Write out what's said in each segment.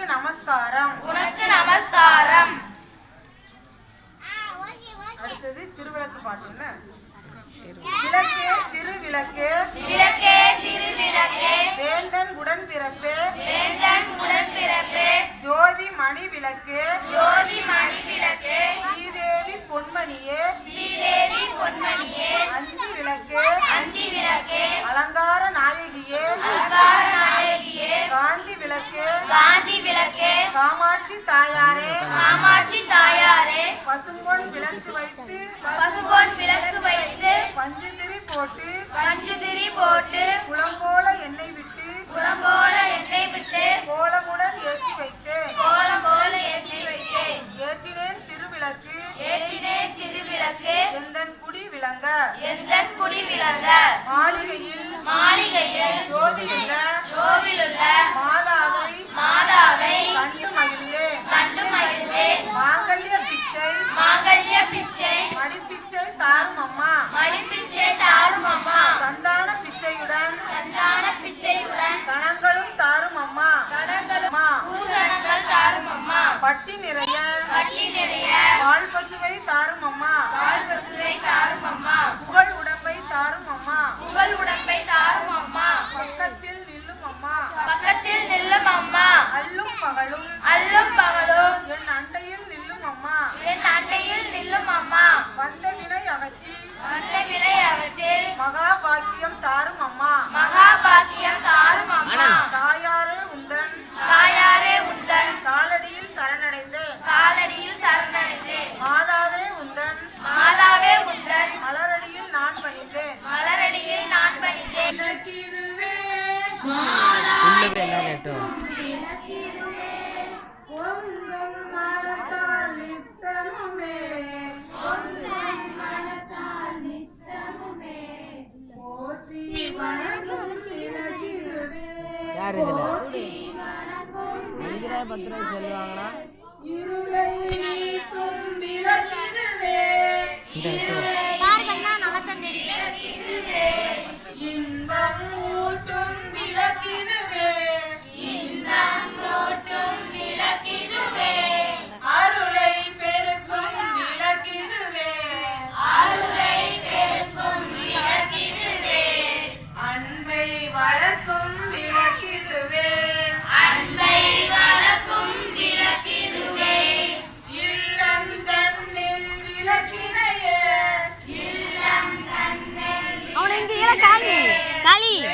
உனக்கு நமஸ்காரம். உனக்கு நமஸ்காரம். அடுத்தது திருவிளக்கு பாட்டுன்னு. விளக்கே திருவிளக்கே விளக்கே திருவிளக்கே வேந்தன் உடன் பிறப்பே வேந்தன் உடன் பிறப்பே ஜோதி மணி விளக்கே ஜோதி மணி விளக்கே ஸ்ரீதேவி பொன்மணியே ஸ்ரீதேவி பொன்மணியே அந்தி விளக்கே அந்தி விளக்கே அலங்கார நாயகியே அலங்கார நாயகியே காந்தி விளக்கே காந்தி விளக்கே காமாட்சி தாயாரே காமாட்சி தாயாரே பசும்பொன் விளக்கு வைத்து பசும்பொன் விளக்கு வைத்து பஞ்சுதிரி போட்டு பஞ்சுதிரி போட்டு குளம்போல எண்ணெய் விட்டு குளம்போல எண்ணெய் விட்டு கோலமுடன் ஏற்றி வைத்தேன். கோலம் போல எண்ணெய் வைத்தேன். ஏற்றினேன் திருவிளக்கு ஏற்றினேன் திருவிளக்கு எந்தன் குடி விளங்க எந்தன் குடி விளங்க மாளிகையில் மாளிகையில் ஜோதியுள்ள கோவிலுள்ள மாதாவை மாதாவை கண்டு மகிழ்ந்தேன். கண்டு மகிழ்ந்தேன். மாங்கல்ய பிச்சை மாங்கல்ய பிச்சை மடிப்பிச்சை தாரும் அம்மா மடிப்பிச்சை தாரும் அம்மா சந்தான பிச்சையுடன் சந்தான பிச்சையுடன் கணங்களும் தாரும் அம்மா கணங்களும் அம்மா பூசணங்கள் தாரும் அம்மா பட்டி நிறைய பட்டி நிறைய பால் பசுவை தாரும் அம்மா பால் பசுவை தாரும் அம்மா புகழ் உடம்பை தாரும் அம்மா புகழ் உடம்பை தாரும் அம்மா பக்கத்தில் நில்லும் அம்மா பக்கத்தில் நில்லும் அம்மா அல்லும் பகலும் அல்லும் பகலும் என் அண்டையில் நில்லும் அம்மா என் அண்டையில் நில்லும் அம்மா வந்த வினை அகற்றி வந்த விலை அவற்றில் மகா பாக்கியம் தாரும் அம்மா மகாபாக்கியம் தாரும் அம்மா தாயாரே உந்தன் தாயாரே உந்தன் காலடியில் சரணடைந்தேன். காலடியில் சரணடைந்தேன். மாதாவே உந்தன் மாதாவே உந்தன் மலரடியில் நான் பணிந்தேன். மலரடியில் நான் பணிந்தேன். உள்ள போய் என்ன கேட்டோம் பொங்கல் மனத்தால் நித்தமுமே போற்றி வணங்கும் விளக்கிடுவே. யார் இதுல 5 ரூபாய் 10 ரூபாய் சொல்லுவாங்களா இருளை நீக்கும் விளக்கிடுவே. இன்பம் ஊட்டும் விளக்கிடுவே. அருளை பெருக்கும் விளக்கிடுவே. அன்பை வளர்க்கும் விளக்கிடுவே. இல்லம் தன்னில் விளக்கினையே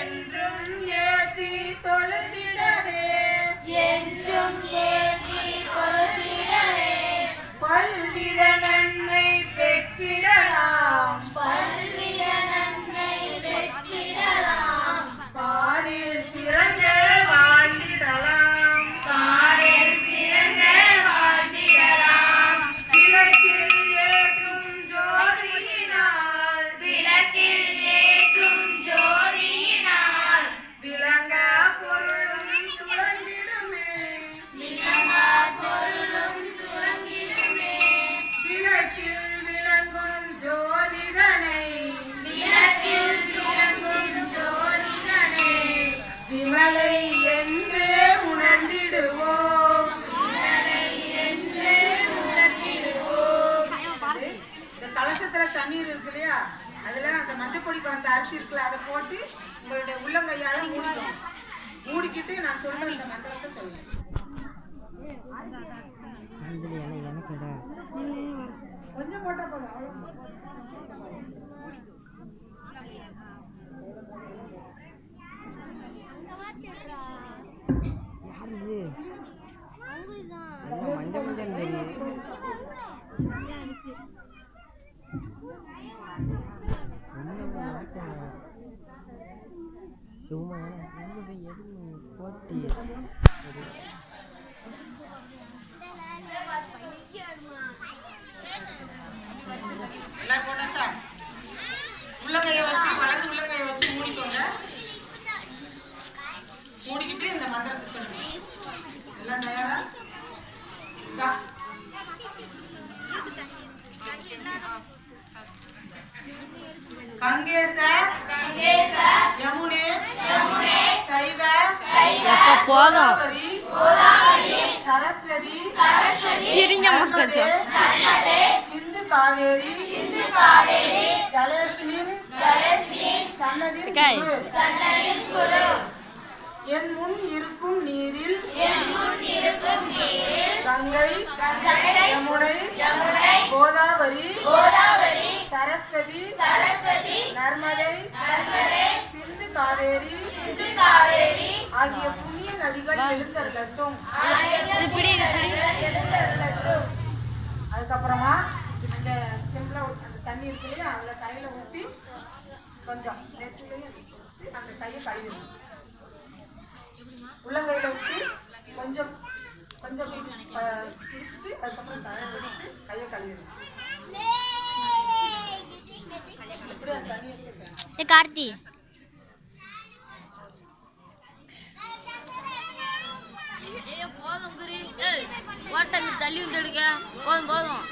என்றும் ஏற்றி தொழுதிடவே. பல்வித நன்மை பெற்றிடலாம். பாரில் சிறந்த வாழ்ந்திடலாம். விளக்கில் ஏற்றும் ஜோதியினால் விளங்க பொருளும் துலங்கிடுமே. விளக்கில் விளங்கும் ஜோதிதனை விமலை என்றே உணர்ந்திடுவோம். இந்த கலசத்துல தண்ணீர் இருக்கு இல்லையா, அதுல அந்த மஞ்சப்பொடி கலந்த அரிசி இருக்குல்ல, அதை போட்டு உங்களுடைய உள்ளங்கையால மூடிடும். மூடிக்கிட்டு நான் சொல்ற இந்த மந்திரத்தை சொல்லுங்க. எனக்குடா கொஞ்சம் போட்டா போதும், அவ்வளவு. யார் இது எல்லாம் மஞ்சள் மஞ்சள் தெரியுது சும்மா போட்டி எல்லாம் போட்டாச்சா? உள்ளங்கையை வச்சு வலது உள்ளங்கையை வச்சு மூடிக்கோங்க. மூடிக்கிட்டு இந்த மந்திரத்தை சொல்லுங்க. எல்லாம் தயாரா? இந்தா. கங்கேச யமுனே சைவ போதும் கோதாவரி நர்மதே சிந்து காவேரி ஜலேஸ்மின் சன்னதின் குரு. என் முன் இருக்கும் நீரில் கங்கை யமுனை கோதாவரி சரஸ்வதி நர்மதை சிந்து காவேரி ஆகிய புண்ணிய நதிகள் எழுந்தருளட்டும். அதுக்கப்புறமா இந்த செம்பில் அந்த தண்ணி இருக்கு இல்லையா, அதில் கையில் ஊற்றி கொஞ்சம் நெற்றிலையும் ஊற்றி அந்த கையை கழுவிடணும். உள்ளங்கையில் ஊற்றி கொஞ்சம் கொஞ்சம் பிடிச்சிட்டு அதுக்கப்புறம் தலையை வச்சுட்டு கையை கழுவிடணும். எப்படி அந்த தண்ணி வச்சுருக்கேன் கார்த்தி போதும் தள்ளி வந்து எடுக்க போதும்